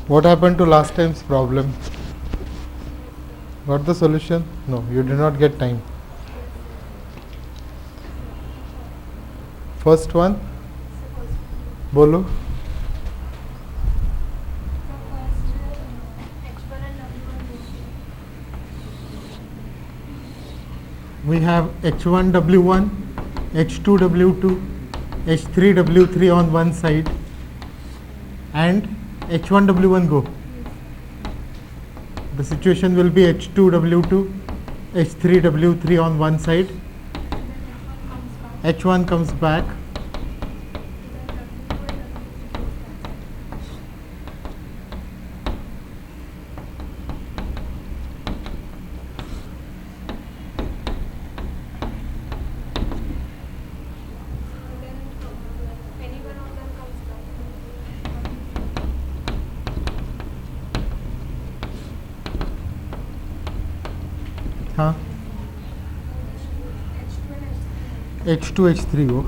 What happened to last time's problem? Got the solution? No, you did not get time. First one, bolo. We have H1 W1, H2 W2, H3 W3 on one side, and H1 W1 go. The situation will be H2 W2, H3 W3 on one side, H1 comes back, हाँ H2 H3 go.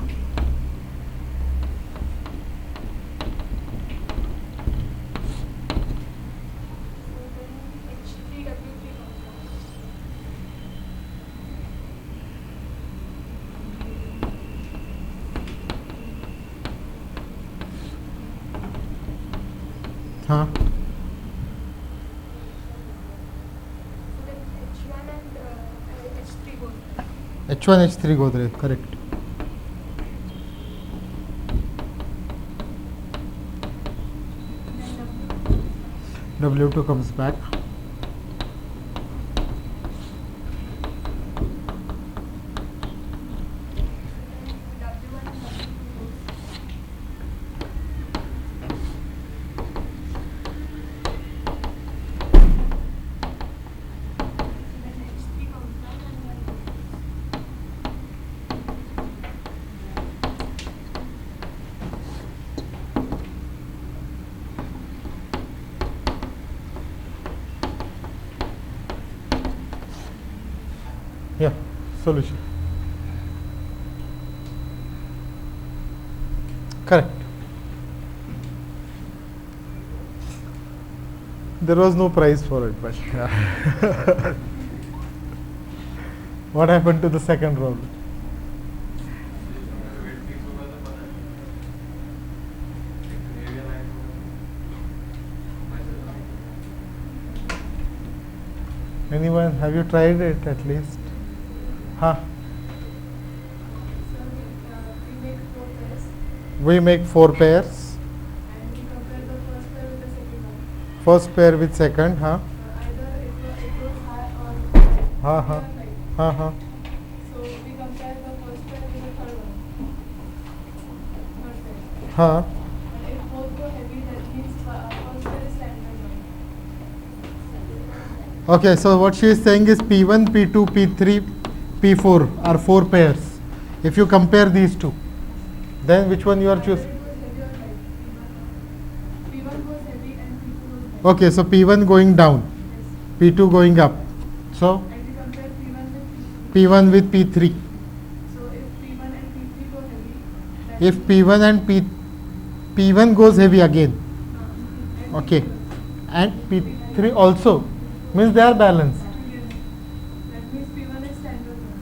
हाँ H1 H3 go there, correct. W2 comes back. Yeah, solution. Correct. There was no prize for it, but what happened to the second problem? Anyone? Have you tried it at least? Huh? We make 4 pairs. And we compare the first pair with the second one. First pair with second, huh? Either it goes high or high. Huh, huh. Right. Huh, huh. So we compare the first pair with the third one. Third pair. Huh. And if both go heavy, that means first pair is standard one. Okay, so what she is saying is P1, P2, P3, P4 are 4 pairs. If you compare these two, then which one you are choosing? Either it goes heavy or light. P1 goes heavy and P2 goes light. Okay, so P1 going down, Yes. P2 going up. So And we compare P1 with P2. P1 with P3. So if P1 and P3 go heavy, that If means- P1 and P1 goes heavy again, and okay, P2 and P3 also, means they are balanced. That means P1 is standard one.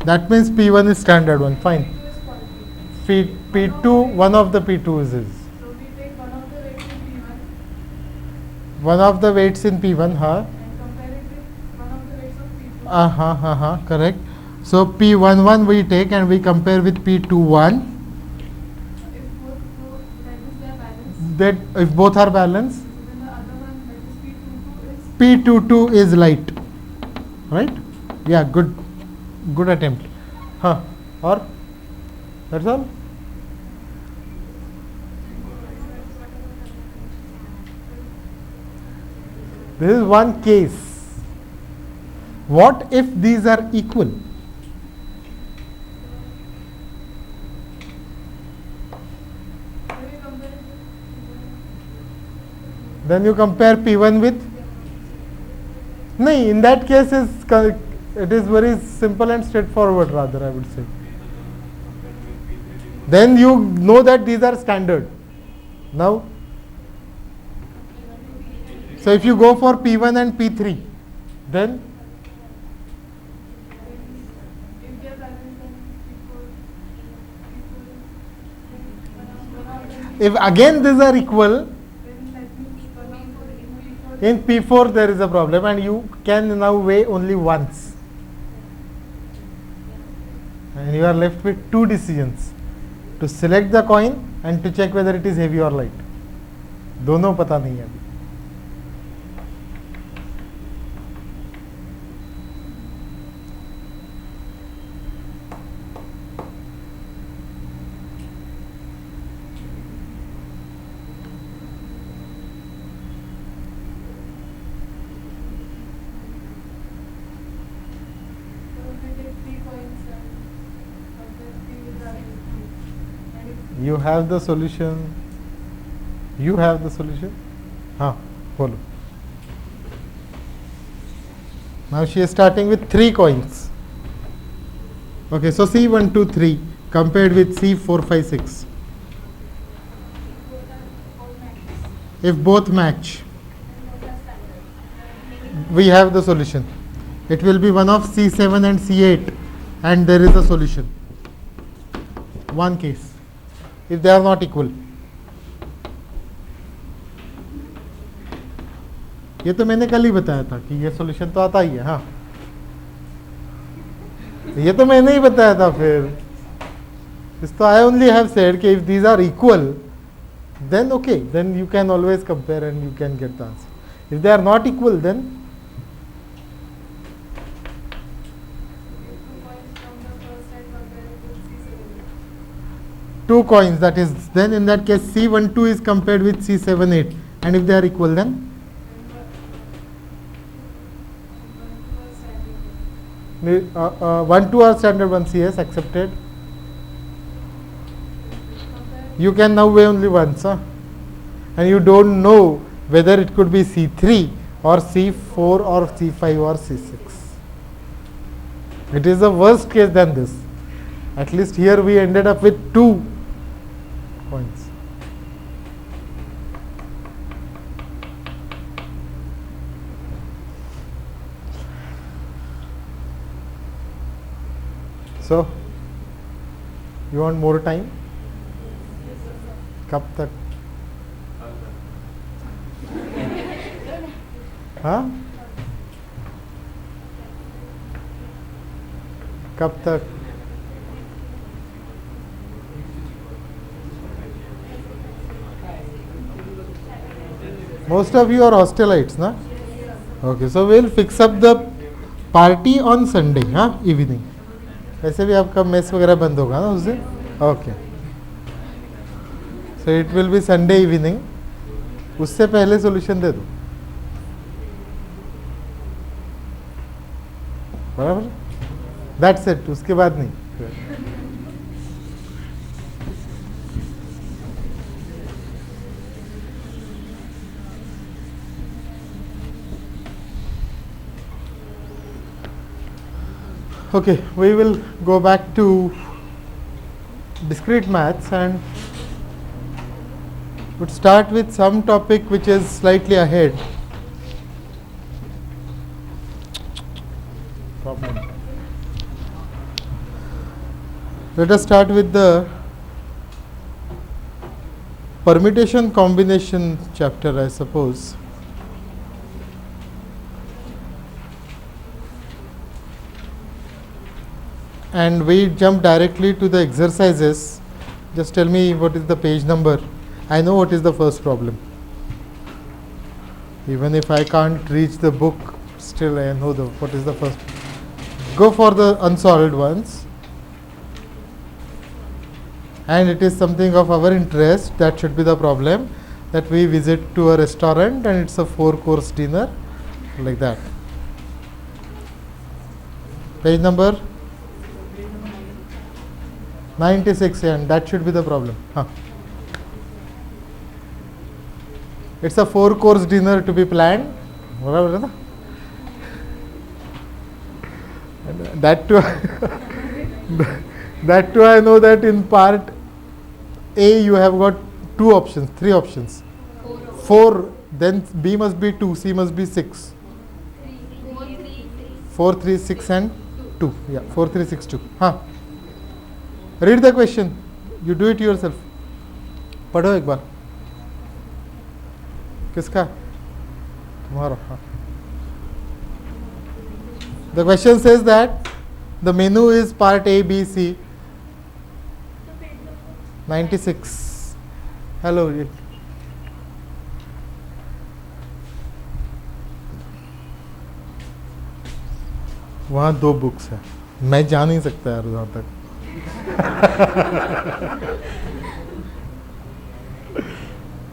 That means P1 is standard one, fine. P2 is quality. P2, one of the P2s is. So we take one of the weights in P1 One of the weights in P1, huh? and compare it with one of the weights of P2. Correct. So P11 we take and we compare with P21. If both go, that means they are balanced. That if both are balanced, Then the other one, that is P22 is P22 is light. Right? Yeah, good attempt. Huh? Or that's all? This is one case. What if these are equal? Then we compare it with Then you compare P1 with? No, in that case it is very simple and straightforward rather, I would say. Then you know that these are standard. Now, So if you go for P1 and P3, then If they are balanced, then if again these are equal, then that means in P4 there is a problem and you can now weigh only once. And you are left with two decisions, to select the coin and to check whether it is heavy or light. दोनों पता नहीं है अभी. You have the solution. You have the solution. हाँ, follow. Now she is starting with 3 coins. Okay, so C1, 2, 3 compared with C4, 5, 6. If both match, we have the solution. It will be one of C7 and C8 and there is a solution. One case. If they are not equal. ये तो मैंने कल ही बताया था कि ये solution तो आता ही है. हाँ, ये तो मैंने ही बताया था. फिर इस तो आई ओनली हैव सेड कि if these are equal then okay, then you can always compare and you can get the answer. If they are not equal, then two coins, that is, then in that case C12 is compared with C78, and if they are equal, then 1, 2 are standard 1 CS accepted. You can now weigh only once, huh? And you don't know whether it could be C3 or C4 or C5 or C6. It is a worst case than this. At least here we ended up with 2 coins. So, you want more time? कब तक? हाँ? कब तक? Most of you are hostelites, na? Okay, so we'll fix up the party on Sunday, हाँ? Evening. वैसे भी आपका mess वगैरह बंद होगा ना उस दिन? Okay. So it will be Sunday evening. उससे पहले solution दे दो. बराबर? That's it. उसके बाद नहीं. Okay, we will go back to discrete maths and would start with some topic which is slightly ahead. Problem. Let us start with the permutation combination chapter, I suppose. And we jump directly to the exercises. Just tell me what is the page number. I know what is the first problem. Even if I can't reach the book, still I know what is the first. Go for the unsolved ones. And it is something of our interest. That should be the problem. That we visit to a restaurant and it's a 4-course dinner. Like that. Page number 96, and that should be the problem. Huh. It's a 4-course dinner to be planned. That too, that too I know that in part A you have got 2 options, 3 options. 4 then B must be 2, C must be 6. 4, 3, 6 and 2. Yeah, 4, 3, 6, 2. हाँ. Read the question. You do it yourself. पढ़ो एक बार. किसका? तुम्हारा. हाँ. The question says that the menu is part A, B, C. 96. Hello. वहाँ 2 books हैं. मैं जा नहीं सकता यार वहाँ तक.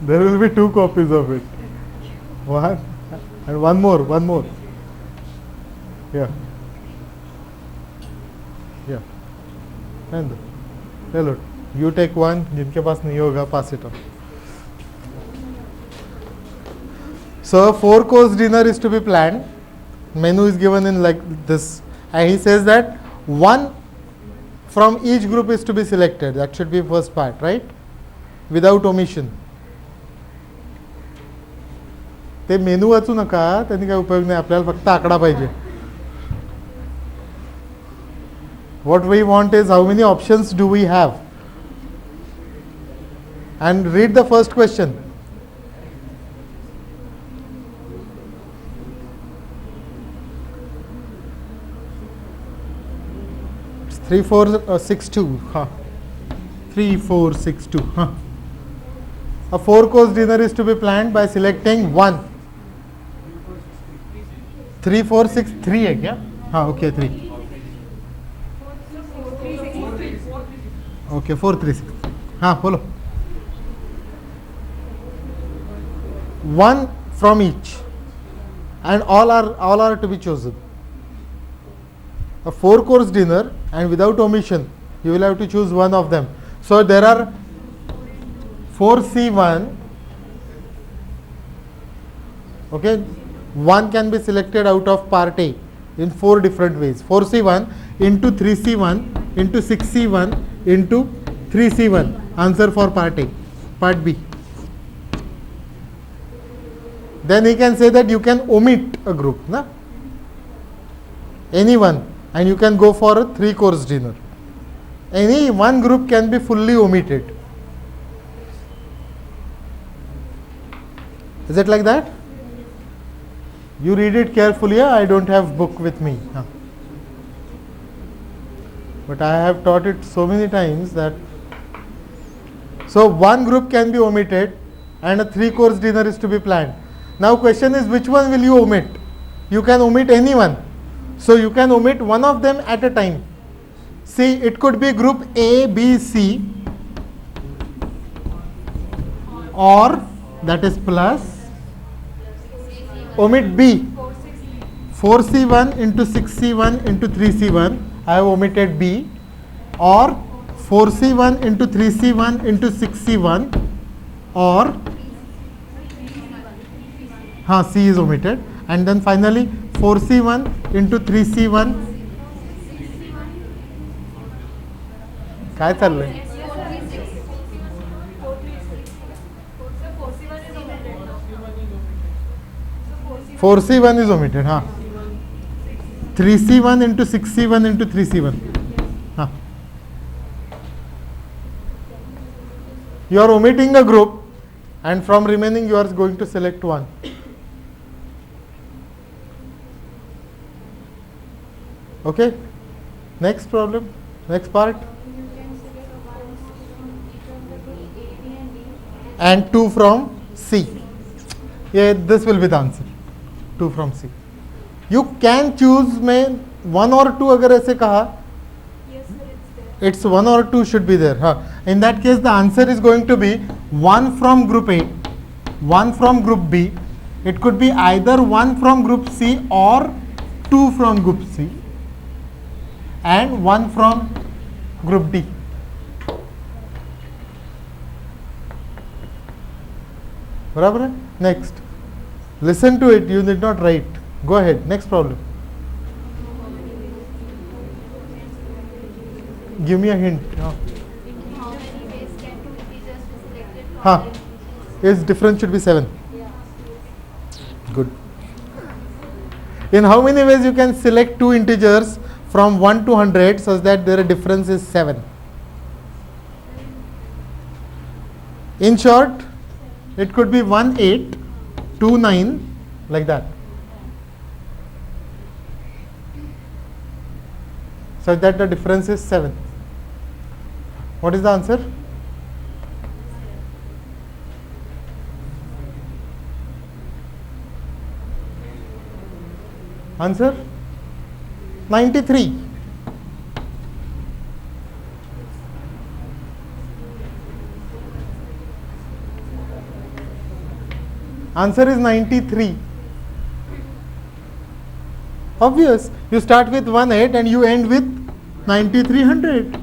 There will be 2 copies of it. One and one more. Yeah. And hello. You take one. जिनके पास नहीं होगा, pass it on. So a 4-course dinner is to be planned. Menu is given in like this, and he says that one from each group is to be selected. That should be first part, right? Without omission. ते मेनू वाचू नका, त्यांनी काय उपयोग नाही. आपल्याला फक्त आकडा पाहिजे. What we want is how many options do we have? And read the first question. It's 3, 4, 6, 2. Huh. 3, 4, 6, 2. Huh. A 4-course dinner is to be planned by selecting one. 3, 4, 6, 3 है क्या? हाँ, okay, 3. Okay, 4, 3, 6. हाँ, follow. One from each, and all are to be chosen. A 4-course dinner, and without omission, you will have to choose one of them. So there are 4C1. Okay, one can be selected out of part A in 4 different ways. 4C1 into 3C1 into 6C1 into 3C1. Answer for part A. Part B. Then he can say that you can omit a group, na? Anyone, and you can go for a 3-course dinner. Any one group can be fully omitted. Is it like that? You read it carefully. I don't have book with me. But I have taught it so many times that. So one group can be omitted and a 3-course dinner is to be planned. Now question is, which one will you omit? You can omit anyone. So you can omit one of them at a time. See, it could be group A, B, C, or that is plus. Omit B. 4C1 into 6C1 into 3C1. I have omitted B. Or 4C1 into 3C1 into 6C1. Or C is omitted. And then finally 4C1 into 3C1. काय चाललंय? 4C1 is omitted. 3C1 into 6C1 into 3C1. You are omitting a group, and from remaining you are going to select one. Okay? Next problem, next part. And 2 from C. Yeah, this will be the answer. 2 from C. You can choose में 1 or 2 अगर ऐसे कहा. Yes, sir, it's there. It's 1 or 2 should be there. In that case, the answer is going to be 1 from group A, 1 from group B. It could be either 1 from group C or 2 from group C, and 1 from group D. बराबर है? Next. Listen to it. You need not write. Go ahead. Next problem. Give me a hint. How many ways can 2 integers be selected from them? Its difference should be 7. Yeah. In how many ways you can select two integers from 1 to 100 such that their difference is 7? In short, it could be 1 8, 2 9, like that. Such that the difference is 7. What is the answer? Answer? 93. Answer is 93. Obvious. You start with 18 and you end with 9300.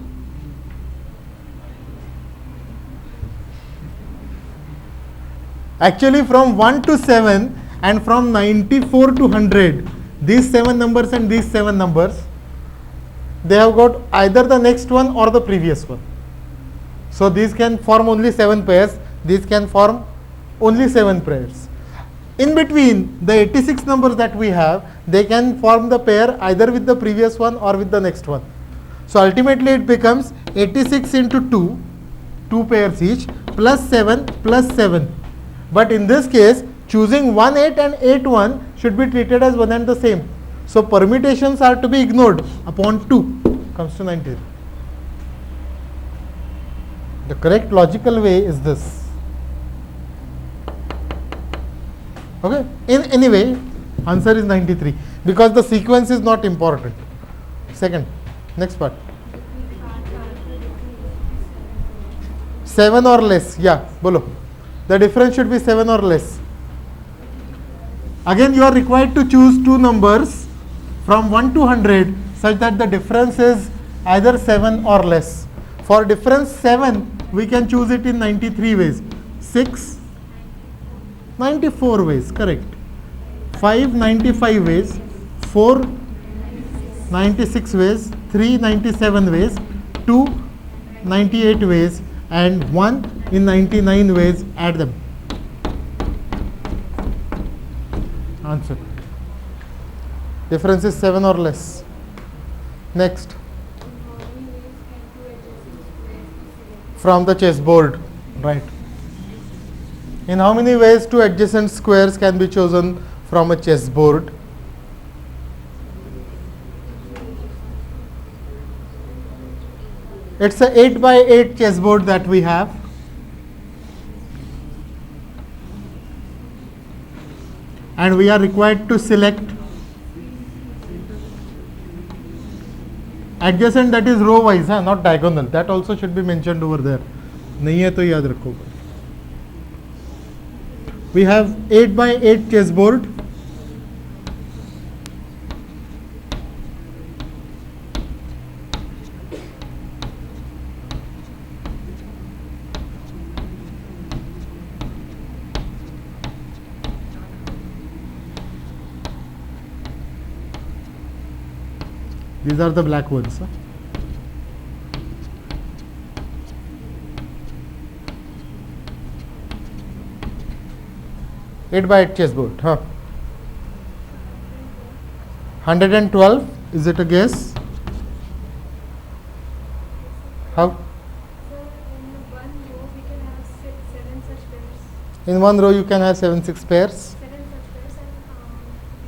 Actually, from 1 to 7 and from 94 to 100, these 7 numbers and these 7 numbers, they have got either the next one or the previous one. So these can form only 7 pairs, these can form only 7 pairs. In between the 86 numbers that we have, they can form the pair either with the previous one or with the next one. So ultimately it becomes 86 into 2, 2 pairs each, plus 7 plus 7. But in this case, choosing 1 8 and 8 1 should be treated as one and the same. So permutations are to be ignored upon 2, comes to 90. The correct logical way is this. Okay, in any way, answer is 93 because the sequence is not important. Second, next part. 7 or less, yeah, bolo. The difference should be 7 or less. Again, you are required to choose two numbers from 1 to 100 such that the difference is either 7 or less. For difference 7, we can choose it in 93 ways. 6, 94 ways, correct. 5, 95 ways. 4, 96 ways. 3, 97 ways. 2, 98 ways. And 1 in 99 ways. Add them. Answer. Difference is 7 or less. Next. From the chessboard. Right. In how many ways two adjacent squares can be chosen from a chessboard? It's a 8 by 8 chessboard that we have. And we are required to select adjacent, that is row wise, not diagonal. That also should be mentioned over there. नहीं है तो याद रखो. We have 8 by 8 chessboard. These are the black ones. 8 by 8 chessboard. 112. Is it a guess? How? In one row you can have 7 6 pairs. 7 such pairs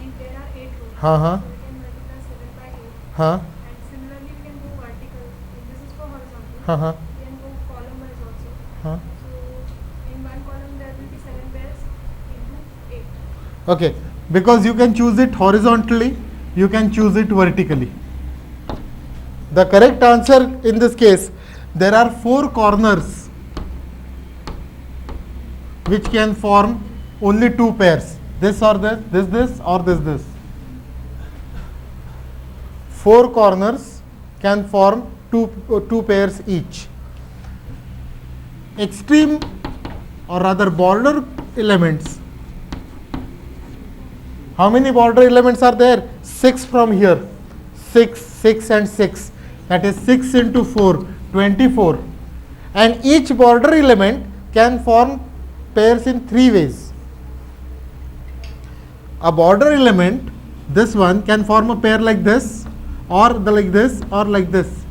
and there are 8 rows. हाँ हाँ So we can multiply 7 by 8. हाँ And similarly we can go vertical. This is for horizontal. हाँ हाँ We can go column wise also. हाँ. So in one column there will be 7 pairs into 8. Okay, because you can choose it horizontally, you can choose it vertically. The correct answer in this case, there are 4 corners which can form only 2 pairs. This or this, this or this. 4 corners can form two pairs each. Extreme or rather border elements. How many border elements are there? 6 from here. 6, 6 and 6. That is 6 into 4, 24. And each border element can form pairs in 3 ways. A border element this one can form a pair like this, or like this, or like this.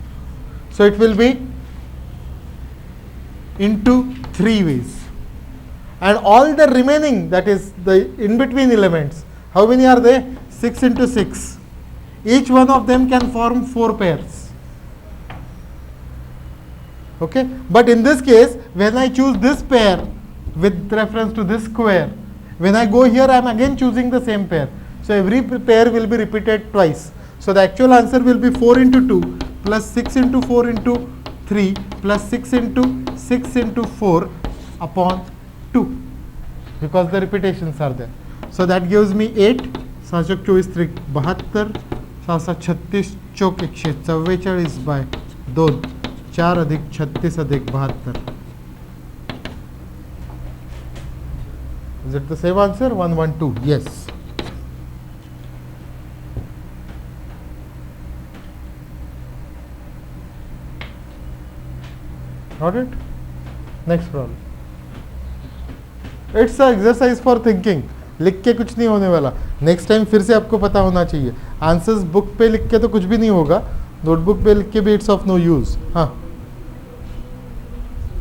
So it will be into 3 ways. And all the remaining, that is the in between elements, how many are they? 6 into 6. Each one of them can form 4 pairs. Okay, but in this case, when I choose this pair with reference to this square, when I go here, I am again choosing the same pair. So every pair will be repeated twice. So the actual answer will be 4 into 2 plus 6 into 4 into 3 plus 6 into 6 into 4 upon 2, because the repetitions are there. So that gives me 8, 7 चौक 24 त्रिक 72, 7 36 चौक 144 bye 2, 4 अधिक 36 अधिक 72. Is it the same answer? 112. Yes. Got it? Next problem. It's an exercise for thinking. लिख के कुछ नहीं होने वाला. Next time फिर से आपको पता होना चाहिए. आंसर्स बुक पे लिख के तो कुछ भी नहीं होगा. नोटबुक पे लिख के भी इट्स ऑफ नो यूज. हाँ,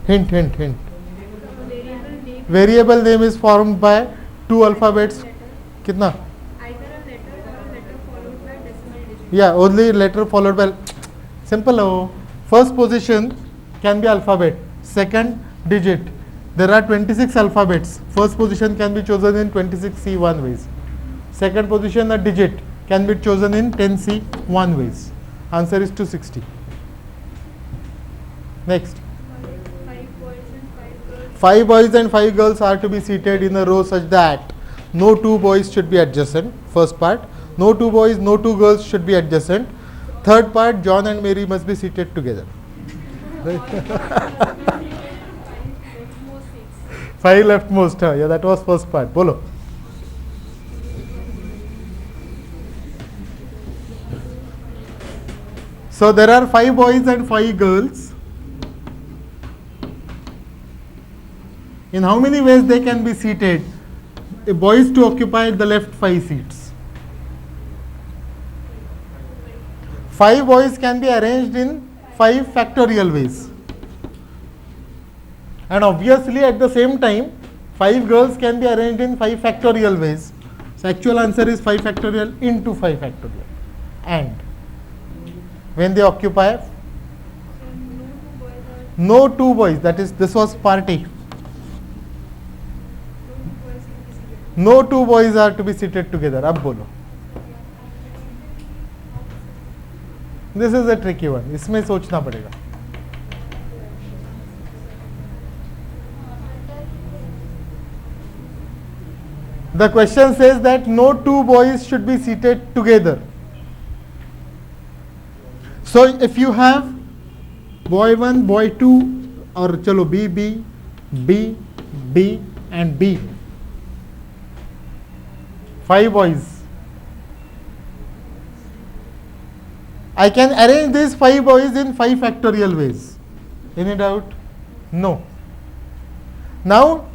hint hint hint. Variable name is formed by 2 alphabets. कितना? या only letter followed by. Simple हो. First position can be alphabet, second digit. There are 26 alphabets. First position can be chosen in 26C1 ways. Second position, a digit, can be chosen in 10C1 ways. Answer is 260. Next. 5 boys and 5 girls are to be seated in a row such that no 2 boys should be adjacent. First part. No 2 boys, no 2 girls should be adjacent. Third part, John and Mary must be seated together. 5 leftmost. Yeah, that was first part. Bolo. So there are 5 boys and 5 girls. In how many ways they can be seated? Boys to occupy the left 5 seats. 5 boys can be arranged in 5 factorial ways, and obviously at the same time 5 girls can be arranged in 5 factorial ways. So actual answer is 5 factorial into 5 factorial. And when they occupy, no 2 boys, that is, this was part A. No 2 boys are to be seated together. Ab bolo. This is a tricky one. इसमें सोचना पड़ेगा. The question says that no 2 boys should be seated together. So if you have boy 1, boy 2, or चलो B, B and B, 5 boys. I can arrange these 5 boys in 5 factorial ways. Any doubt? No. Now,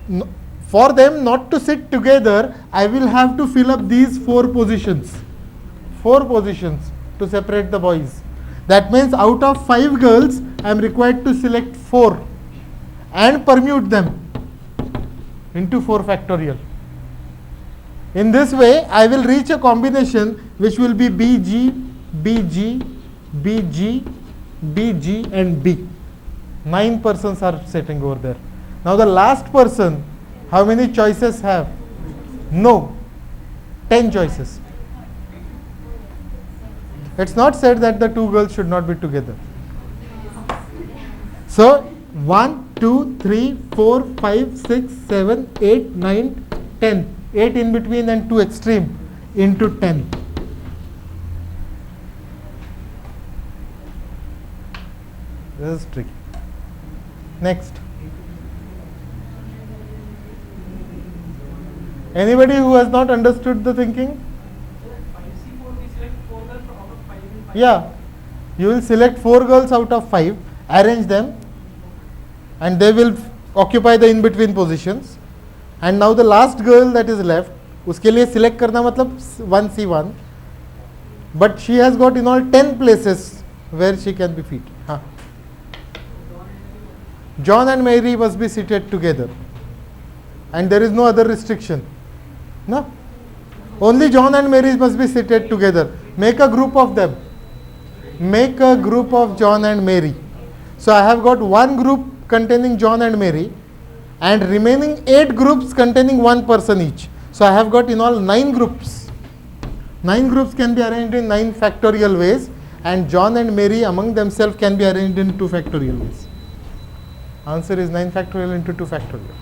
for them not to sit together, I will have to fill up these 4 positions. 4 positions to separate the boys. That means out of 5 girls, I am required to select 4 and permute them into 4 factorial. In this way, I will reach a combination which will be BG, BG, BG, BG and B. 9 persons are sitting over there. Now the last person, how many choices have? No. 10 choices. It's not said that the 2 girls should not be together. So 1, 2, 3, 4, 5, 6, 7, 8, 9, 10. 8 in between and 2 extreme into 10. This is tricky. Next. Anybody who has not understood the thinking? Yeah. You will select 4 girls out of 5, arrange them, and they will occupy the in between positions. And now the last girl that is left, उसके लिए select करना मतलब 1C1, but she has got in all 10 places where she can be fit. Huh. John and Mary must be seated together, and there is no other restriction. No, only John and Mary must be seated together. Make a group of them. Make a group of John and Mary. So I have got one group containing John and Mary, and remaining 8 groups containing one person each. So I have got in all 9 groups. 9 groups can be arranged in 9 factorial ways, and John and Mary among themselves can be arranged in 2 factorial ways. Answer is 9 factorial into 2 factorial.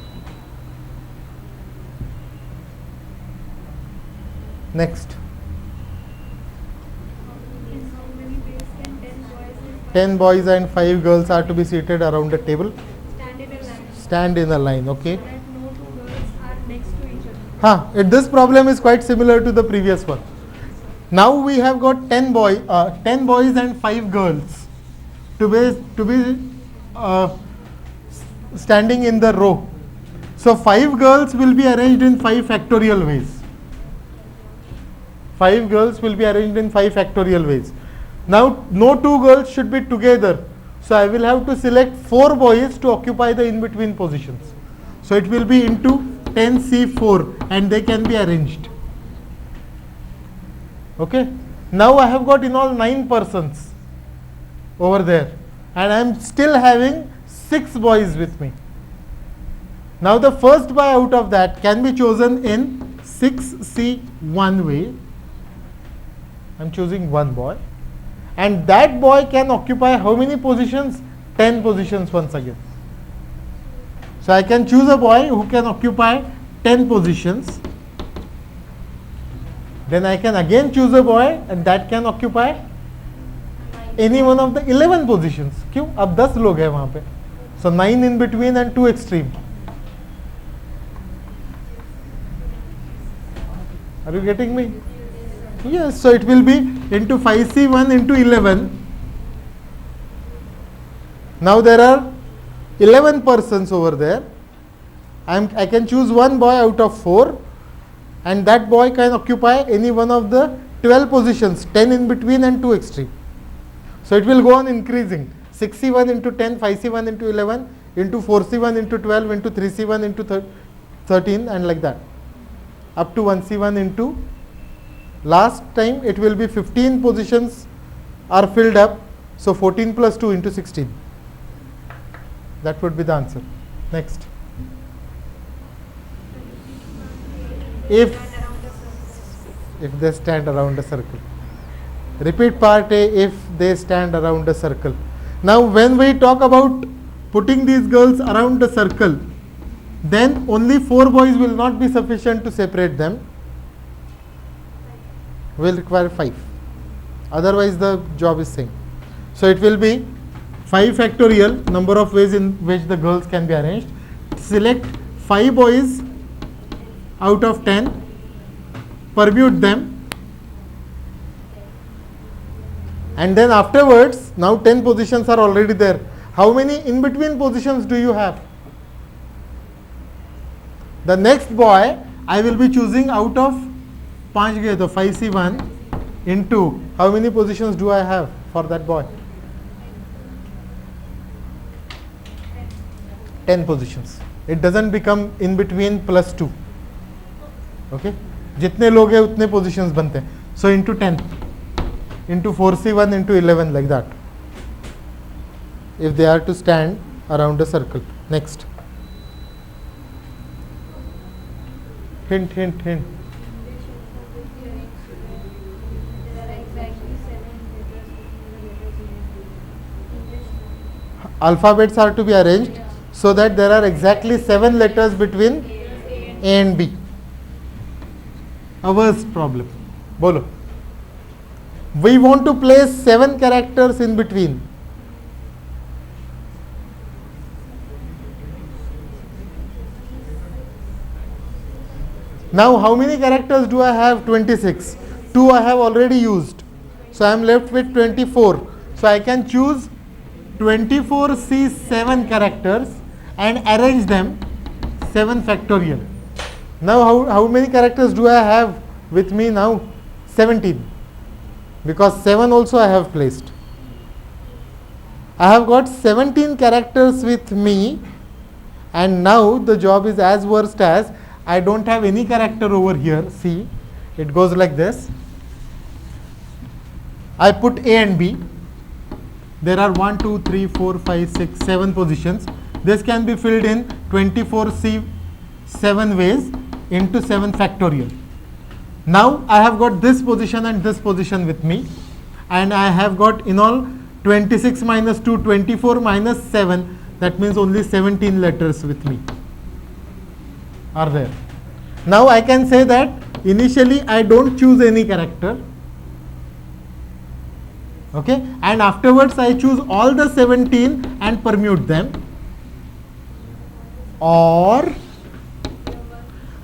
Next. In how many ways can 10 boys and 5 girls are to be seated around a table. stand in a line Stand in a line, okay. so that no two girls are next to each other? This problem is quite similar to the previous one. Now we have got 10 boys and 5 girls to be standing in the row. So 5 girls will be arranged in 5 factorial ways. 5 girls will be arranged in 5 factorial ways. Now no 2 girls should be together. So I will have to select 4 boys to occupy the in-between positions. So it will be into 10C4 and they can be arranged. Okay. Now I have got in all 9 persons over there, and I am still having 6 boys with me. Now the first boy out of that can be chosen in 6C1 way. I am choosing one boy, and that boy can occupy how many positions? 10 positions once again. So I can choose a boy who can occupy 10 positions. Then I can again choose a boy and that can occupy any one of the 11 positions. क्यों? अब 10 लोग हैं वहाँ पे. So 9 in between and 2 extreme. Are you getting me? Yes. So it will be into 5C1 into 11. Now there are 11 persons over there. I can choose one boy out of 4. And that boy can occupy any one of the 12 positions, 10 in between and 2 extreme. So it will go on increasing. 6C1 into 10, 5C1 into 11, into 4C1 into 12, into 3C1 into 13, and like that. Up to 1C1 into, last time it will be 15 positions are filled up. So 14 plus 2 into 16. That would be the answer. Next. If they stand around a circle. Repeat part A, if they stand around a circle. Now when we talk about putting these girls around a circle, then only 4 boys will not be sufficient to separate them. We will require 5. Otherwise the job is same. So it will be 5 factorial, number of ways in which the girls can be arranged. Select 5 boys out of 10, permute them, and then afterwards, now 10 positions are already there. How many in between positions do you have? The next boy I will be choosing out of 5 gaye to 5C1 into how many positions do I have for that boy? 10 positions. It doesn't become in between plus 2. Okay, जितने लोग हैं उतने positions बनते हैं. So into 10, into 4C1 into 11, like that. If they are to stand around a circle. Next. Hint. There are exactly 7 letters between the letters in English. Alphabets are to be arranged so that there are exactly 7 letters between A and B. A worst problem. Bolo. We want to place 7 characters in between. Now how many characters do I have? 26. 2 I have already used. So I am left with 24. So I can choose 24C7 characters and arrange them 7 factorial. Now how many characters do I have with me now? 17. because 7 also I have placed. I have got 17 characters with me, and now the job is as worst as I don't have any character over here. See, it goes like this. I put A and B. There are 1, 2, 3, 4, 5, 6, 7 positions. This can be filled in 24C 7 ways into 7 factorial. Now I have got this position and this position with me, and I have got in all 26 minus 2, 24 minus 7, that means only 17 letters with me are there. Now I can say that initially I don't choose any character, okay, and afterwards I choose all the 17 and permute them, or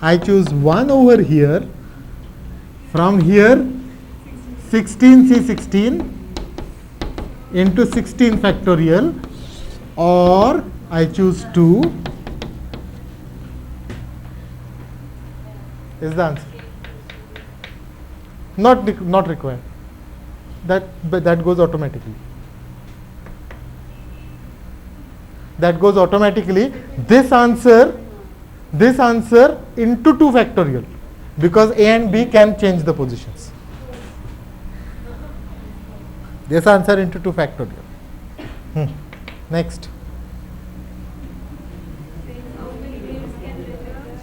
I choose one over here, from here 16C16 into 16 factorial, or I choose 2 is the answer. Not required. That goes automatically. That goes automatically. This answer into 2 factorial, because A and B can change the positions. This answer into 2 factorial. Next.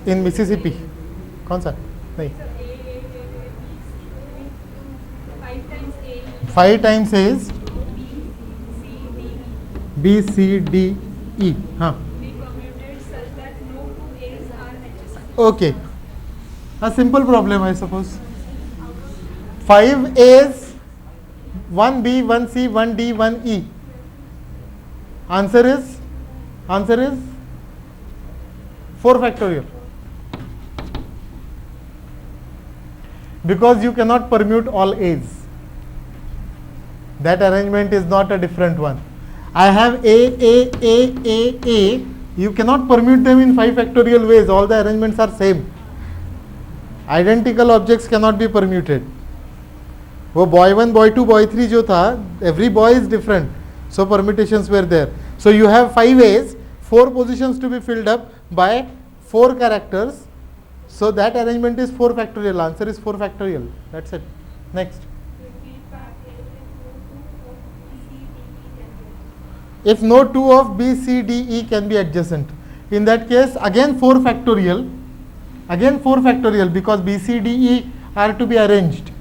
In Mississippi. कौन सा? नहीं. 5 times A is B, C, D, E. हाँ. Okay. A simple problem, I suppose. 5 A's, 1 B, 1 C, 1 D, 1 E. Answer is 4 factorial. Because you cannot permute all A's. That arrangement is not a different one. I have A. You cannot permute them in 5 factorial ways. All the arrangements are same. Identical objects cannot be permuted. वो boy 1, boy 2, boy 3 जो था, every boy is different. So permutations were there. So you have 5 A's, 4 positions to be filled up by 4 characters. So that arrangement is 4 factorial. Answer is 4 factorial. That's it. Next. If no 2 of B, C, D, E can be adjacent. In that case, again 4 factorial. Again 4 factorial, because B, C, D, E are to be arranged.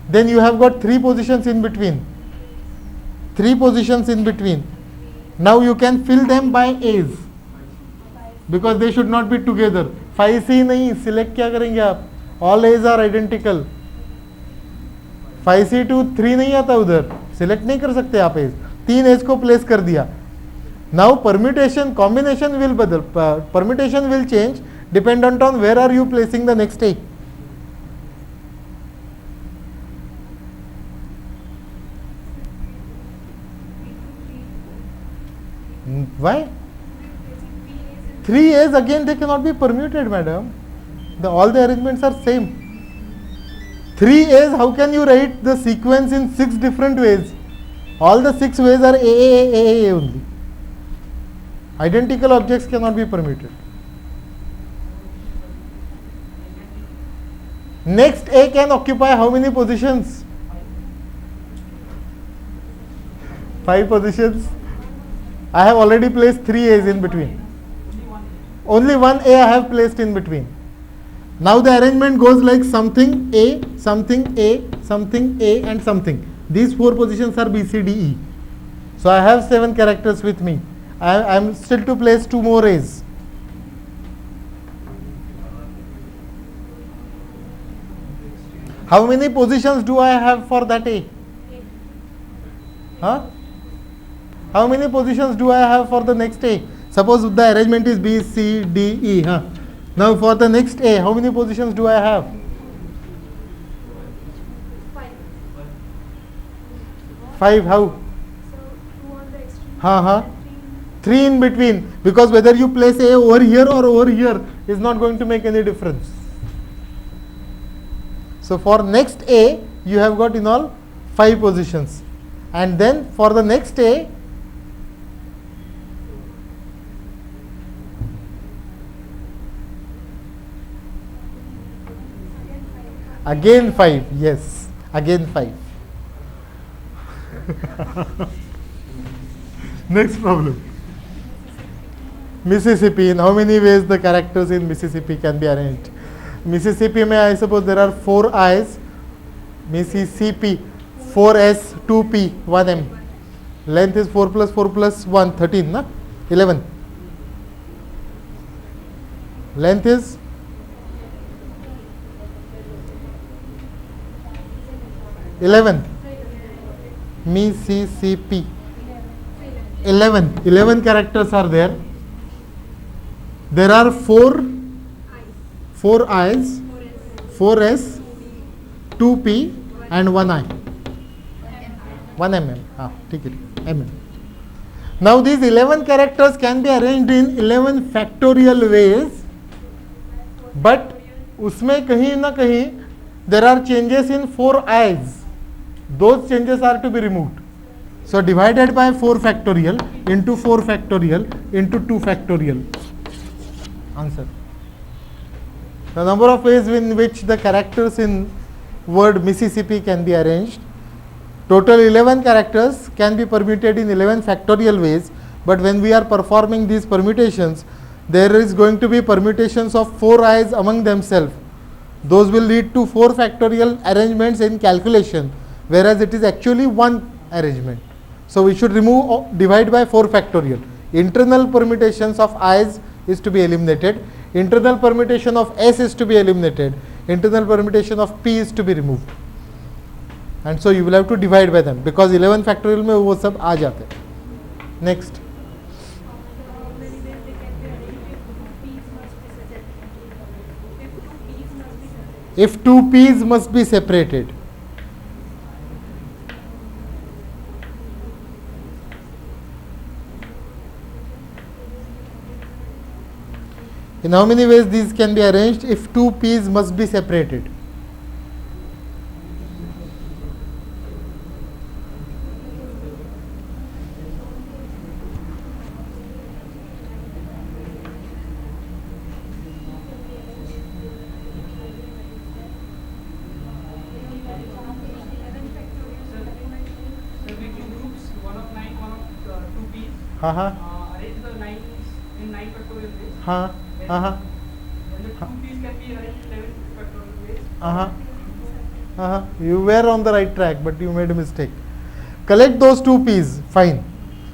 Then you have got 3 positions in between. 3 positions in between. Now you can fill them by A's, because they should not be together. 5C नहीं, select क्या करेंगे आप? All A's are identical. 5C to 3 नहीं आता उधर, select नहीं कर सकते आप A's. 3 A's को place कर दिया. Now permutation, combination will बदल, permutation will change dependent on where are you placing the next A. Why? 3 A's again they cannot be permuted, madam. All the arrangements are same. 3 A's, how can you write the sequence in 6 different ways? All the 6 ways are A only. Identical objects cannot be permuted. Next A can occupy how many positions? 5 positions. I have already placed 3 A's in between. Only 1 A I have placed in between. Now the arrangement goes like something A, something A, something A and something. These 4 positions are B, C, D, E. So I have 7 characters with me. I am still to place 2 more A's. How many positions do I have for that A? Huh? How many positions do I have for the next A? Suppose the arrangement is B, C, D, E. Huh? Now for the next A, how many positions do I have? 5. How? So 2 on the extreme. 3 in between, because whether you place A over here or over here is not going to make any difference. So for next A, you have got in all 5 positions, and then for the next A, again 5. Yes, again 5. Next problem. Mississippi. In how many ways the characters in Mississippi can be arranged? Mississippi में I suppose there are 4 I's. Mississippi, 4S, 2P, 1M. Length is 4 plus 4 plus 1, 13, na? 11. Length is Mississippi. 11 characters are there. There are 4 I's, 4S, 2P and 1 I. 1 mm. ठीक है, mm. Now these 11 characters can be arranged in 11 factorial ways, but उसमें कहीं ना कहीं there are changes in 4 I's. Those changes are to be removed. So divided by 4 factorial into 4 factorial into 2 factorial. Answer. The number of ways in which the characters in word Mississippi can be arranged. Total 11 characters can be permuted in 11 factorial ways, but when we are performing these permutations, there is going to be permutations of 4 I's among themselves. Those will lead to 4 factorial arrangements in calculation, whereas it is actually one arrangement. So we should remove divide by 4 factorial. Internal permutations of I's is to be eliminated. Internal permutation of S is to be eliminated. Internal permutation of P is to be removed. And so you will have to divide by them because 11 factorial में वो सब आ जाते हैं. Next. If 2 P's must be separated. In how many ways these can be arranged if 2 P's must be separated? हाँ हाँ arrange the 9 in 9 factorial ways. हाँ हाँ When the 2 p's can be arranged in 11 factorial ways. You were on the right track, but you made a mistake. Collect those 2 P's, fine.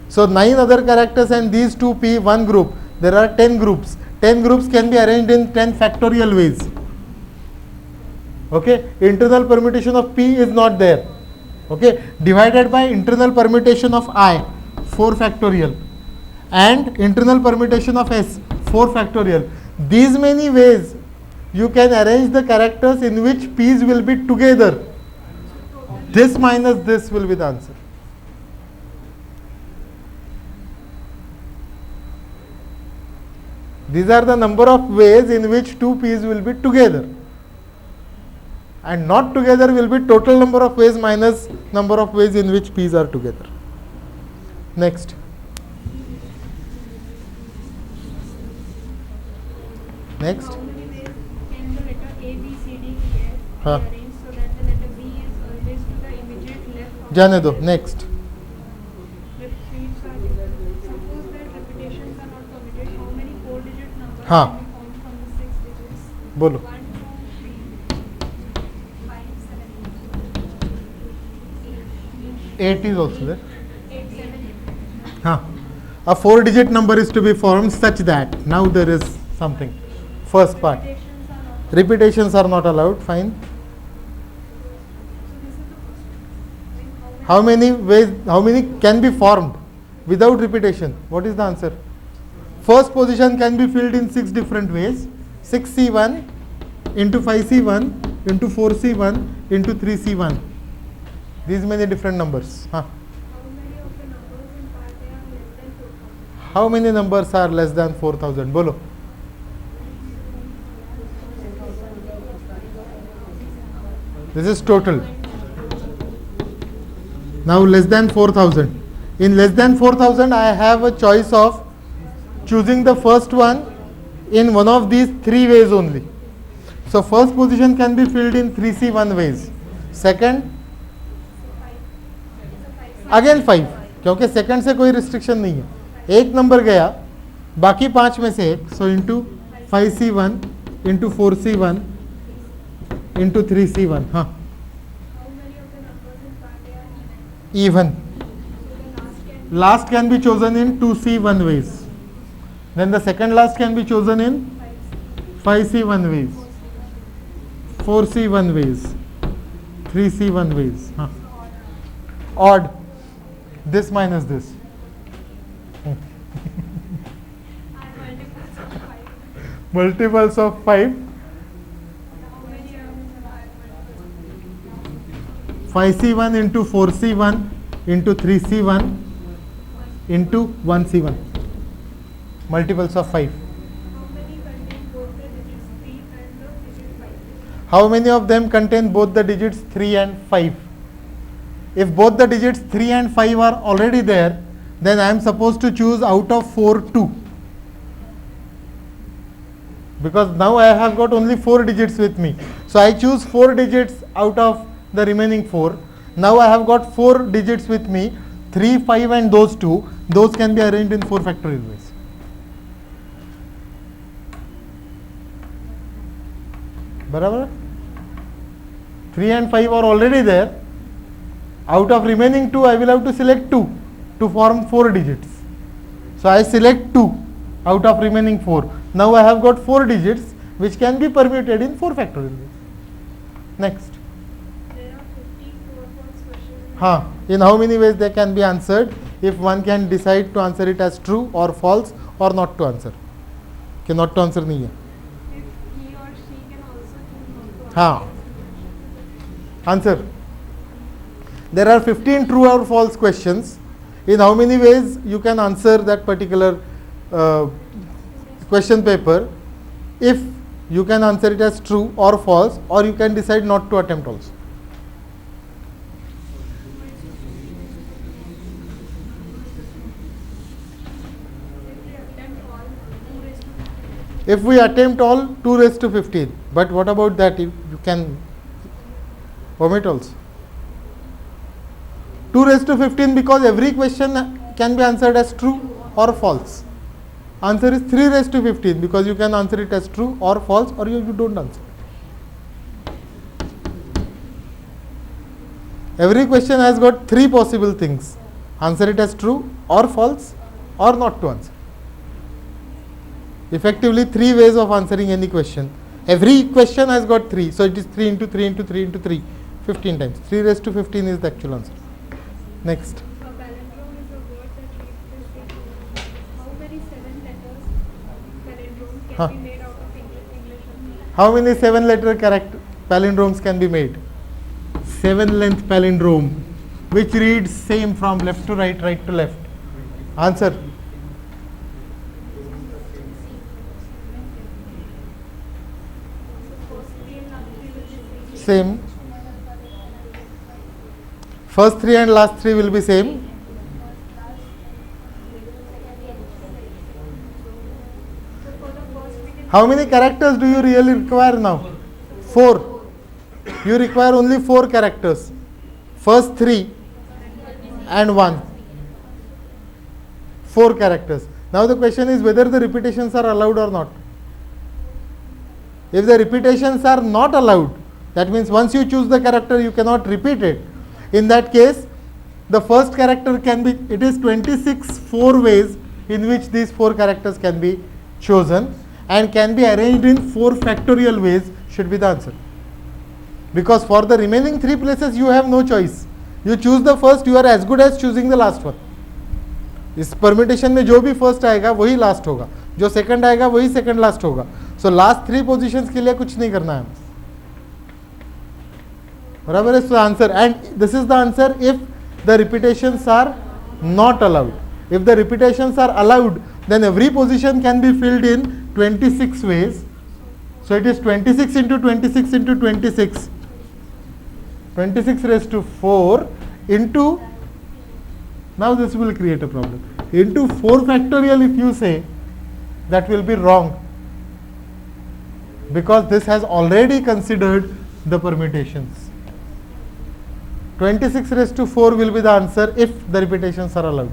So 9 other characters and these 2 P, one group. There are 10 groups. 10 groups can be arranged in 10 factorial ways. Okay, internal permutation of P is not there. Okay, divided by internal permutation of I, 4 factorial, and internal permutation of S, 4 factorial. These many ways you can arrange the characters in which P's will be together. This minus this will be the answer. These are the number of ways in which 2 P's will be together. And not together will be total number of ways minus number of ways in which P's are together. Next. Next. How many ways can the letter A, B, C, D, E, F हाँ. be arranged so that the letter B is always to the immediate left of जाने दो. the Next. repeats are different. Suppose that repetitions are not permitted, how many 4-digit numbers हाँ. can be formed from the 6 digits? बोलो. 1, 2, 3, 5, 7, 8 is also there. 8, 7, 8. Huh. A 4-digit number is to be formed such that now there is something. First part. Repetitions are not. Repetitions are not allowed. Fine. So this is the first one. How many ways? How many can be formed without repetition? What is the answer? First position can be filled in 6 different ways. 6C1 into 5C1 into 4C1 into 3C1. These many different numbers. Huh. How many of the numbers in part A are less than 4,000? How many numbers are less than 4,000? Bolo. This is total. Now less than 4000. In less than 4000, I have a choice of choosing the first one in one of these three ways only. So first position can be filled in 3C1 ways. Second, again 5, क्योंकि second से कोई restriction नहीं है. एक number गया, बाकी 5 में से एक. So into 5C1 into 4C1 into 3C1. हाँ, even. Last can be chosen in 2C1 ways. Then the second last can be chosen in 5C1 ways, 4C1 ways, 3C1 ways. Huh. Odd. This minus this. Multiples of 5. 5C1 into 4C1 into 3C1 into 1C1. Multiples of 5. How many of them contain both the digits 3 and 5? If both the digits 3 and 5 are already there, then I am supposed to choose out of 4 2. Because now I have got only 4 digits with me. So I choose 4 digits out of the remaining 4. Now I have got 4 digits with me, 3, 5 and those 2. Those can be arranged in 4 factorial ways. Barabar? 3 and 5 are already there. Out of remaining 2, I will have to select 2 to form 4 digits. So I select 2 out of remaining 4. Now I have got 4 digits which can be permuted in 4 factorial ways. Next. There are 54 false questions. In how many ways they can be answered if one can decide to answer it as true or false or not to answer. कि not to answer नहीं है. If he or she can also choose not to Answer. There are 15 true or false questions. In how many ways you can answer that particular question paper? If you can answer it as true or false, or you can decide not to attempt also. If we attempt all, 2 raised to 15. But what about that? You can omit also. 2 raised to 15 because every question can be answered as true or false. Answer is 3 raised to 15 because you can answer it as true or false, or you don't answer. Every question has got 3 possible things. Answer it as true or false or not to answer. Effectively 3 ways of answering any question. Every question has got 3. So it is 3 into 3 into 3 into 3. 15 times. 3 raised to 15 is the actual answer. Next. A palindrome is a word that reads the same. How many 7 letters palindrome can be made out of English? How many 7-letter character palindromes can be made? 7-length palindrome which reads same from left to right, right to left. Answer. Same. First 3 and last 3 will be same. How many characters do you really require now? 4. You require only 4 characters. First 3 and 1. 4 characters. Now the question is whether the repetitions are allowed or not. If the repetitions are not allowed, that means once you choose the character you cannot repeat it. In that case, the first character can be, it is 26 4 ways in which these 4 characters can be chosen and can be arranged in 4 factorial ways should be the answer. Because for the remaining 3 places you have no choice. You choose the first, you are as good as choosing the last one. इस permutation में जो भी first आएगा वही last होगा, जो second आएगा वही सेकंड लास्ट होगा. सो लास्ट 3 पोजीशंस के लिए कुछ नहीं करना है. बराबर है. So answer, and this is the answer if the repetitions are not allowed. If the repetitions are allowed, then every position can be filled in 26 ways. So it is 26 into 26 into 26, 26 raised to 4 into Now this will create a problem. Into 4 factorial if you say, that will be wrong, because this has already considered the permutations. 26 raised to 4 will be the answer if the repetitions are allowed.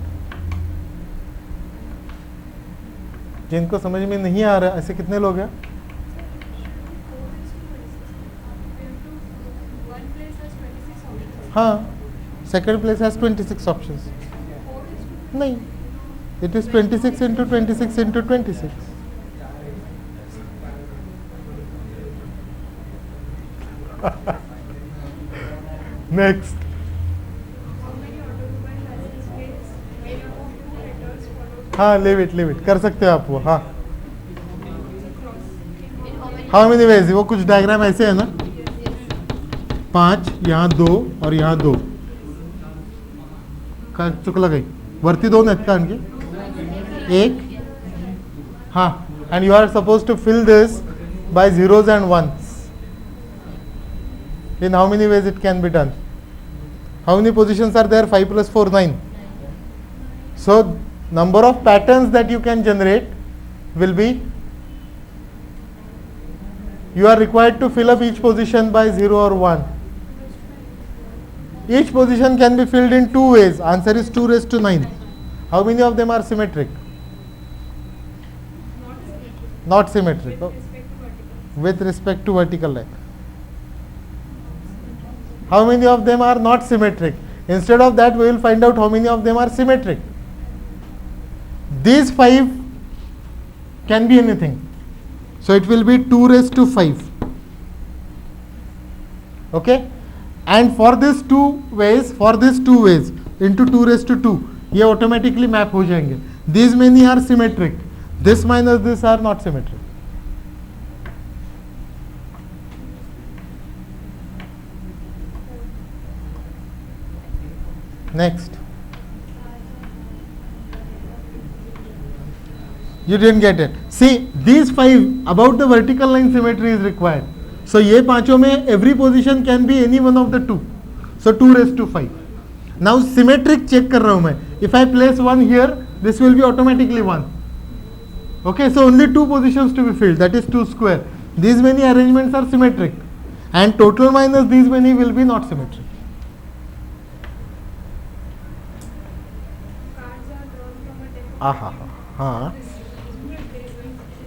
जिनको समझ में नहीं आ रहा ऐसे कितने लोग हैं? हाँ, second place has 26 options. नहीं, it is 26 into 26 into 26. Next. हाँ, leave it कर सकते हो आप वो. हाँ, how many ways? वो कुछ डायग्राम ऐसे है ना, 5 यहाँ 2 और यहाँ 2 का चुकला गई वरती 2 आहेत का आणखी 1. हाँ, and you are supposed to fill this by zeros and ones. In how many ways it can be done? How many positions are there? 5 plus 4, 9. So number of patterns that you can generate will be, you are required to fill up each position by 0 or 1. Each position can be filled in 2 ways. Answer is 2 raised to 9. How many of them are symmetric? Not symmetric. With respect to vertical line. How many of them are not symmetric? Instead of that, we will find out how many of them are symmetric. These 5 can be anything. So it will be 2 raised to 5. Okay? And for these two ways into 2 raised to 2, ये automatically map हो जाएंगे. These many are symmetric. This minus this are not symmetric. Next. You didn't get it. See, these 5 about the vertical line symmetry is required. So ये पांचों में every position can be any one of the 2. So 2 raised to 5. Now symmetric check कर रहा हूँ मैं. If I place 1 here, this will be automatically 1. Okay, so only 2 positions to be filled. That is 2 square. These many arrangements are symmetric, and total minus these many will be not symmetric. Cards are drawn from a deck. Aha. हाँ.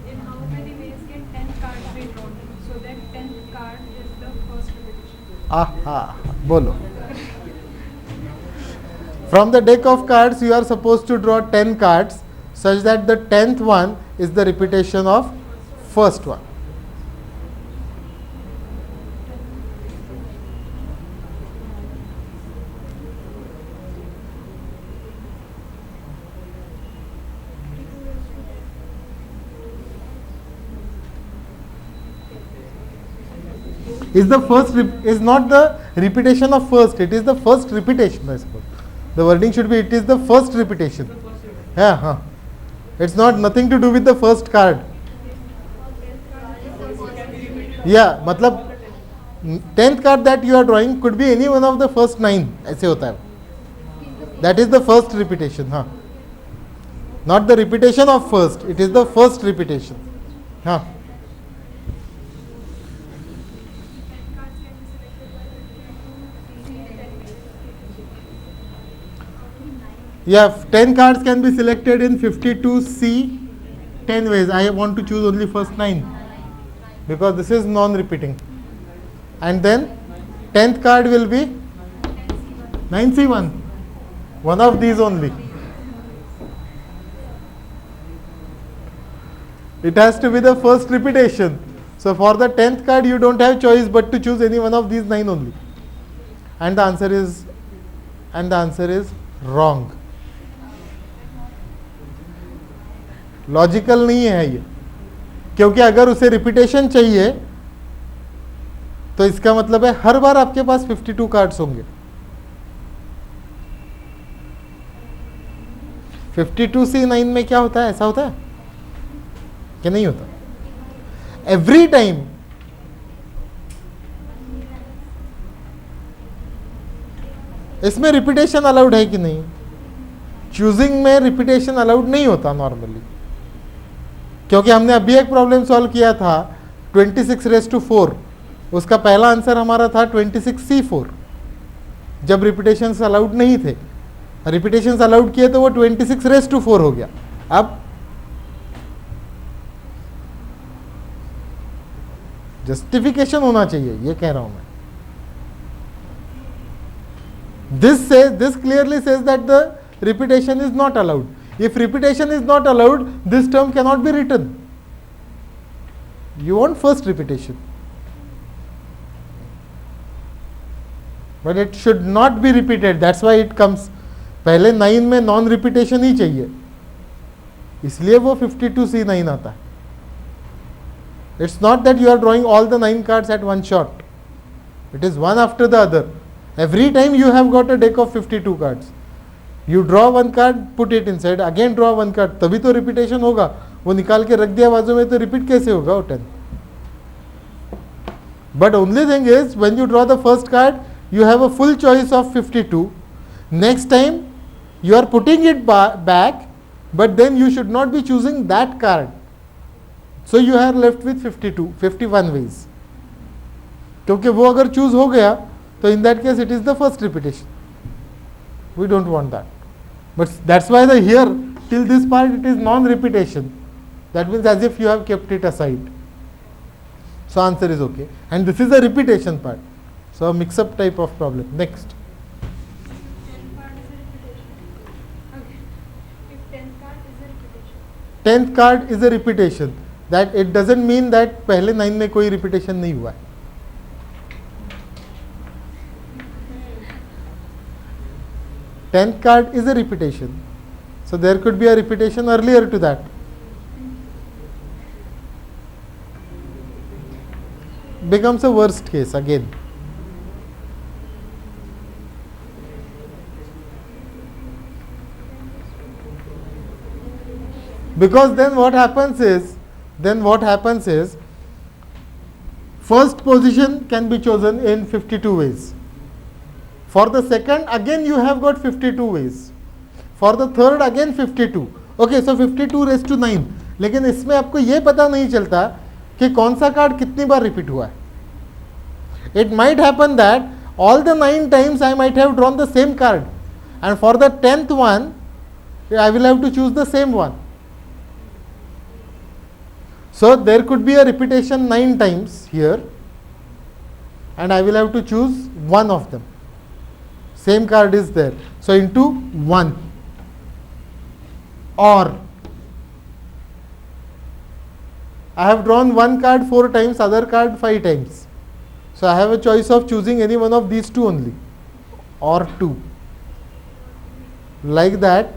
In how many ways can 10 cards be drawn? So that 10th card is the first repetition. Aha. बोलो. From the deck of cards, you are supposed to draw 10 cards, such that the 10th one is the repetition of first one. Is the first is not the repetition of first, it is the first repetition, I suppose. The wording should be, it is the first repetition. Yeah, huh. It's not nothing to do with the first card. Yeah, मतलब 10th card that you are drawing could be any one of the first 9. ऐसे होता है. That is the first repetition. Huh. Not the repetition of first, it is the first repetition. Huh. Yeah, 10 cards can be selected in 52C 10 ways. I want to choose only first 9 because this is non-repeating. And then 10th card will be 9C1. One of these only. It has to be the first repetition. So for the 10th card you don't have choice but to choose any one of these 9 only. And the answer is wrong. Logical नहीं है ये, क्योंकि अगर उसे repetition चाहिए तो इसका मतलब है हर बार आपके पास 52 कार्ड्स होंगे. 52C9 में क्या होता है, ऐसा होता है कि नहीं होता? एवरी टाइम इसमें रिपीटेशन अलाउड है कि नहीं? चूजिंग में रिपीटेशन अलाउड नहीं होता नॉर्मली, क्योंकि हमने अभी एक प्रॉब्लम सॉल्व किया था 26⁻⁴, उसका पहला आंसर हमारा था 26C4, जब रिपीटेशंस अलाउड नहीं थे। रिपीटेशंस अलाउड किए तो वो 26⁻⁴ हो गया। अब जस्टिफिकेशन होना चाहिए, ये कह रहा हूं मैं। This clearly says that the repetition is not allowed. If repetition is not allowed, this term cannot be written. You want first repetition, but it should not be repeated. That's why it comes. पहले 9 में non repetition ही चाहिए, इसलिए वो 52C9 आता है. It's not that you are drawing all the 9 cards at one shot. It is one after the other. Every time you have got a deck of 52 cards. You draw one card, put it inside, again draw one card, तभी तो repetition होगा. वो निकाल के रख दिया बाजू में तो रिपीट कैसे होगा वो 10. But only thing is, when you draw the first card, you have a full choice of 52. Next time, you are putting it back, but then you should not be choosing that card. So you are left with 51 ways. क्योंकि वो अगर choose हो गया तो in that case it is the first repetition. We don't want that. But that's why here till this part it is non-repetition. That means as if you have kept it aside. So answer is okay. And this is a repetition part. So a mix-up type of problem. Next. 10th card is a repetition. Okay. If 10th card is a repetition. 10th card is a repetition. That it doesn't mean that पहले 9 में कोई repetition नहीं हुआ है. 10th card is a repetition. So there could be a repetition earlier to that. Becomes a worst case again. Because then what happens is first position can be chosen in 52 ways. For the second, again you have got 52 ways. For the third, again 52. Okay, so 52⁹. लेकिन इसमें आपको ये पता नहीं चलता कि कौन सा कार्ड कितनी बार रिपीट हुआ है. It might happen that all the 9 times I might have drawn the same card, and for the 10th one, I will have to choose the same one. So there could be a repetition 9 times here, and I will have to choose one of them. Same card is there. So into 1. Or I have drawn one card 4 times, other card 5 times. So I have a choice of choosing any one of these two only. Or 2. Like that,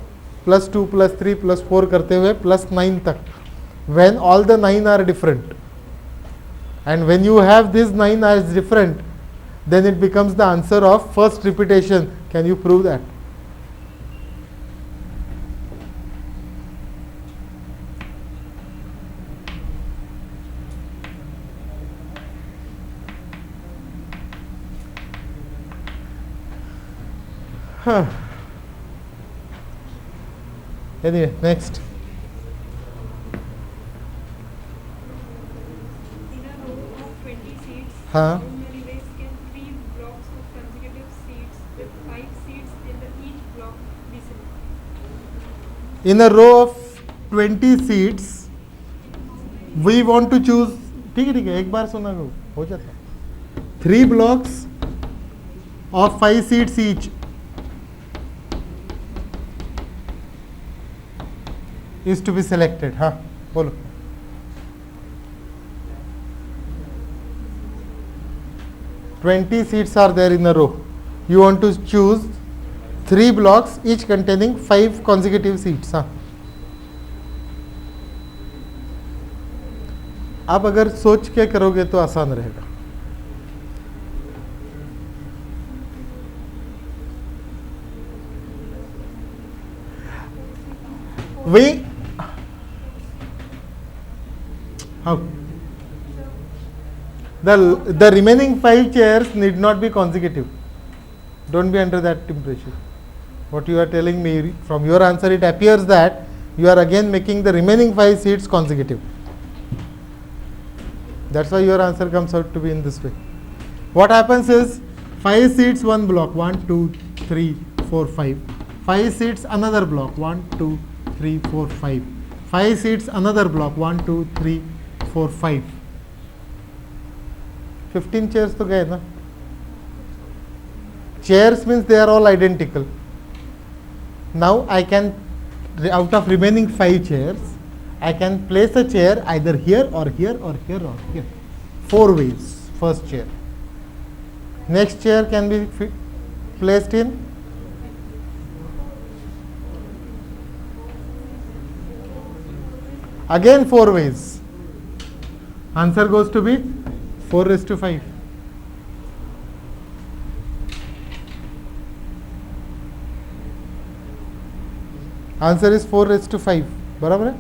+2, +3, +4 करते हुए +9 तक. When all the 9 are different. And when you have these 9 as different, then it becomes the answer of first repetition. Can you prove that? Anyway, next. In a row of 20 seats, Huh? you may scan 3 blocks of consecutive seats with 5 seats in each block be selected. In a row of 20 seats, we want to choose. ठीक है एक बार सुना हो जाता. 3 blocks of 5 seats each is to be selected. हाँ बोलो. Twenty seats are there in a row. You want to choose 3 blocks, each containing 5 consecutive seats. हाँ. आप अगर सोच के करोगे तो आसान रहेगा. We how the remaining 5 chairs need not be consecutive. Don't be under that impression. What you are telling me, from your answer it appears that you are again making the remaining 5 seats consecutive. That's why your answer comes out to be in this way. What happens is 5 seats one block, 1, 2, 3, 4, 5. 5 seats another block, 1, 2, 3, 4, 5. 5 seats another block, 1, 2, 3, 4, 5. 15 chairs तो गए ना. Chairs means they are all identical. Now I can, out of remaining 5 chairs, I can place a chair either here or here or here or here. 4 ways. First chair. Next chair can be placed in again 4 ways. Answer goes to be 4:5. Answer is 4:5. बराबर है?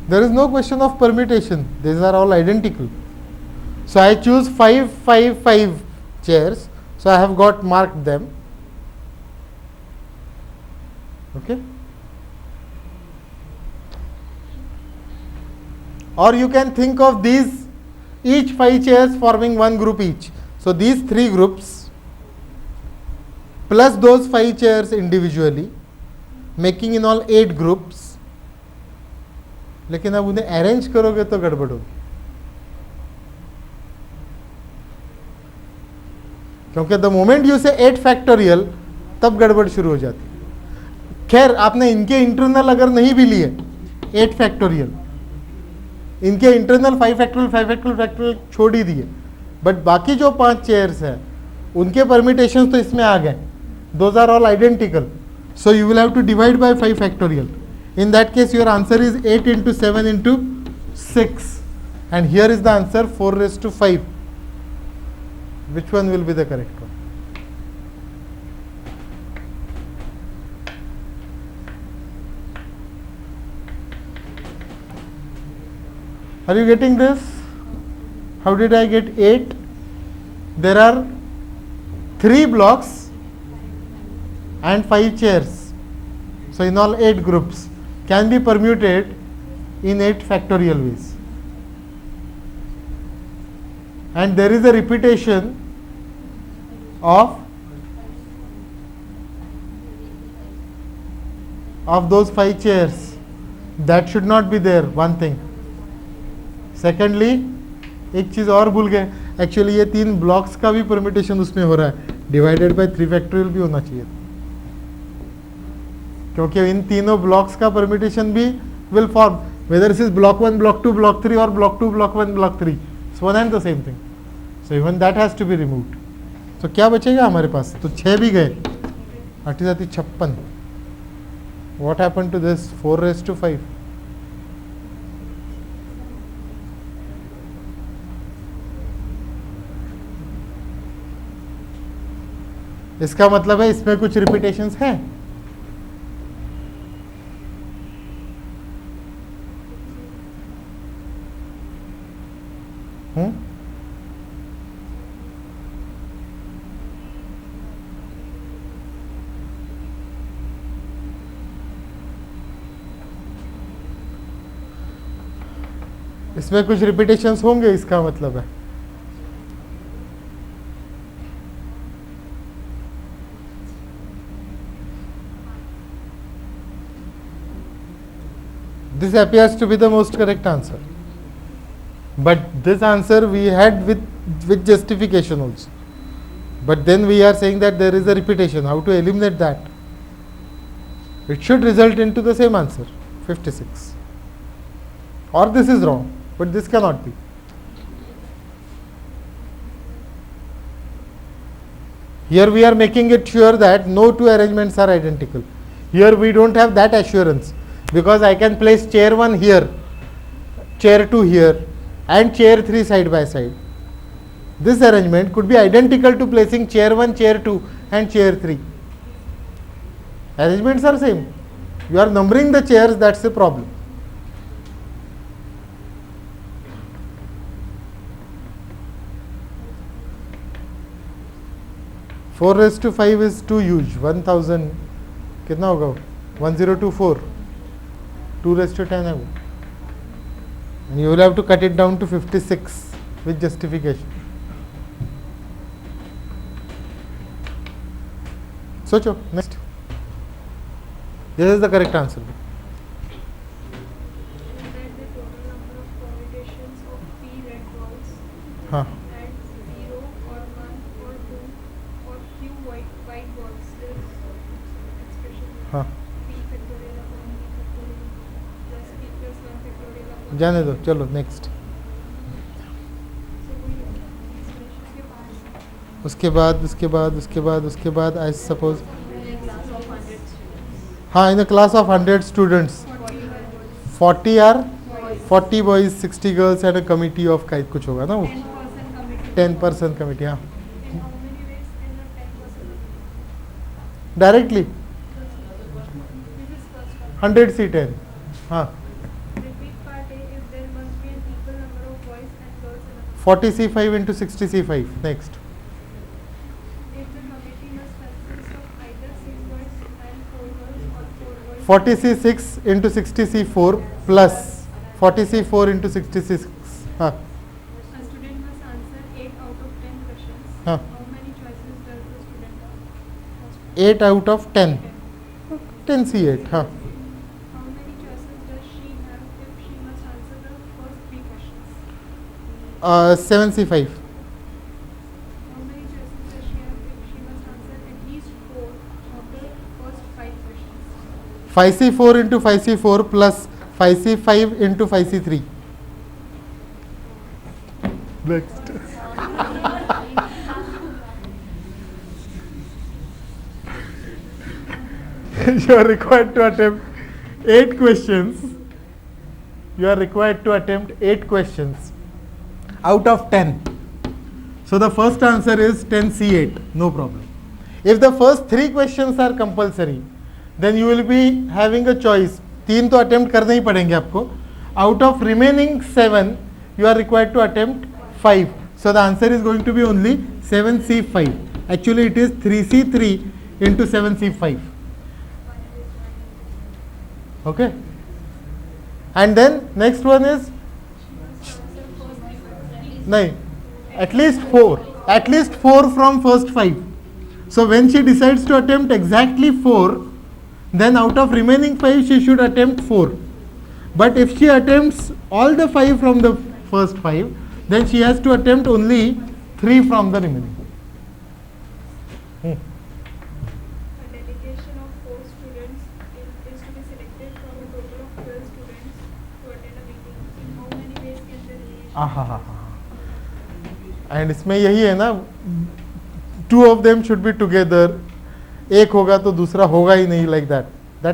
There is no question of permutation. These are all identical. So I choose 5, 5, 5 chairs. So I have got marked them. Okay. Or you can think of these each 5 chairs forming one group each. So these 3 groups plus those 5 chairs individually, making in all 8 groups. लेकिन अब उन्हें arrange करोगे तो गड़बड़ होगी, क्योंकि the moment you से 8 factorial तब गड़बड़ शुरू हो जाती है. खैर आपने इनके इंटरनल अगर नहीं भी लिए 8 फैक्टोरियल, इनके इंटरनल 5 फैक्टोरियल 5 फैक्टोरियल फैक्टोरियल छोड़ ही दिए, बट बाकी जो 5 चेयर्स हैं उनके परमिटेशंस तो इसमें आ गए. Those are all identical. So you will have to divide by 5 factorial. In that case, your answer is 8 into 7 into 6. And here is the answer 4:5. Which one will be the correct one? Are you getting this? How did I get 8? There are 3 blocks and 5 chairs. So in all 8 groups can be permuted in 8 factorial ways. And there is a repetition of those 5 chairs. That should not be there, one thing. Secondly, एक चीज़ और भूल गए, actually ये 3 blocks का भी permutation उसमें हो रहा है, डिवाइडेड बाय 3 फैक्टोरियल भी होना चाहिए, क्योंकि इन तीनों ब्लॉक्स का परमिटेशन भी will form, whether it is block 1, block 2, block 3 और block 2, block 1, block 3. So one and the same thing. So even that has to be removed. तो क्या बचेगा हमारे पास? तो 6 भी गए, 8 56. What happened to this 4:5? इसका मतलब है इसमें कुछ रिपीटेशंस हैं. इसमें कुछ रिपीटेशंस होंगे, इसका मतलब है. This appears to be the most correct answer. But this answer we had with justification also. But then we are saying that there is a repetition. How to eliminate that? It should result into the same answer, 56. Or this is wrong, but this cannot be. Here we are making it sure that no 2 arrangements are identical. Here we don't have that assurance, because I can place chair 1 here, chair 2 here, and chair 3 side by side. This arrangement could be identical to placing chair 1, chair 2 and chair 3. Arrangements are same. You are numbering the chairs, that's the problem. 4⁵ is too huge. 1000 कितना होगा वो? 1024. 2⁻10 है वो. And you will have to cut it down to 56 with justification. सोचो. Next. This is the correct answer. And then the total number of permutations of p red balls हाँ. and 0 or 1 or 2 or q white balls is expression हाँ. p factorial upon p factorial plus p plus 1 factorial upon जाने दो. चलो next. so वही expression के पास उसके बाद I suppose. हाँ, in a class of 100 students, 40 are 40 boys, 60 girls and a committee of kind कुछ होगा ना वो. 10% committee. हाँ. in how many ways can a 10% Directly. this is first one 100 C 10. हाँ. repeat part A if there must be an equal number of boys and girls in a 40 C 5 into 60 C 5. Next. if the committee must consist of either 6 boys and 4 girls or 4 boys 40 C 6 into 60 C 4 plus 40 C 4 into 60 C 6. हाँ. a student must answer 8 out of 10 questions हाँ. how many choices does the student have 8 out of 10. 10 C 8. हाँ. how many choices does she have if she must answer the first 3 questions 7 C 5. how many choices does she have if she must answer at least 4 of the first 5 questions 5 C 4 into 5 C 4 plus 5 C 5 into 5 C 3. Next. You are required to attempt 8 questions. You are required to attempt 8 questions out of 10. So the first answer is 10 C 8. No problem. If the first 3 questions are compulsory, then you will be having a choice. 3 तो attempt करने ही पड़ेंगे आपको. Out of remaining 7, you are required to attempt 5. So the answer is going to be only 7 C 5. Actually, it is 3 C 3 into 7 C 5. Okay. And then next one is nahi, at least 4. At least 4 from first 5. So when she decides to attempt exactly 4, then out of remaining 5 she should attempt 4. But if she attempts all the 5 from the first 5, then she has to attempt only 3 from the remaining. a delegation of 4 students is to be selected from a total of 12 students to attend a meeting in how many ways can the delegation and इसमें यही है ना, 2 of them should be together. एक होगा तो दूसरा होगा ही नहीं, like that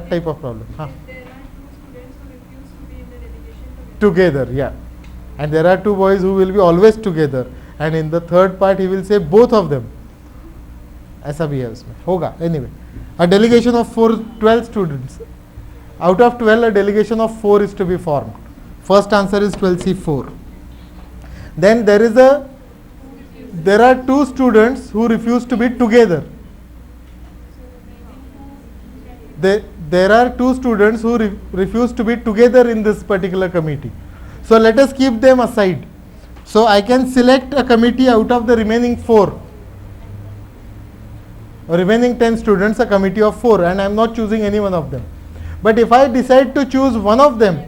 type of problem. हाँ. if there are 2 students who refuse to be in the delegation Together, yeah. And there are 2 boys who will be always together. And in the third part he will say both of them. ऐसा भी है उसमें, होगा. Anyway, a delegation of 12 students. Out of 12, a delegation of 4 is to be formed. First answer is 12 C 4. Then there are 2 students who refuse to be together. There are 2 students who refuse to be together in this particular committee. So let us keep them aside. So I can select a committee out of the remaining 4. Remaining 10 students, a committee of 4, and I am not choosing any one of them. But if I decide to choose one of them,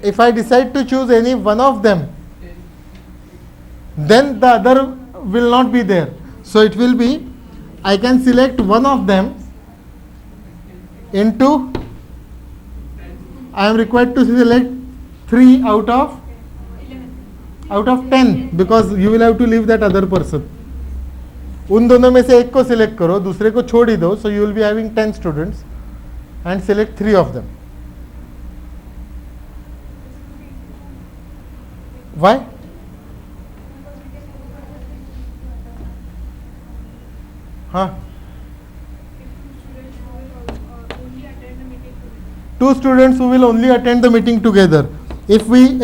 if I decide to choose any one of them, then the other will not be there. So it will be, I can select one of them into, I am required to select 3 out of 10, because you will have to leave that other person. उन दोनों में से एक को select करो, दूसरे को छोड़ ही दो. So you will be having 10 students and select 3 of them. Why? हाँ. if 2 students who will only attend the meeting together 2 students who will only attend the meeting together. If we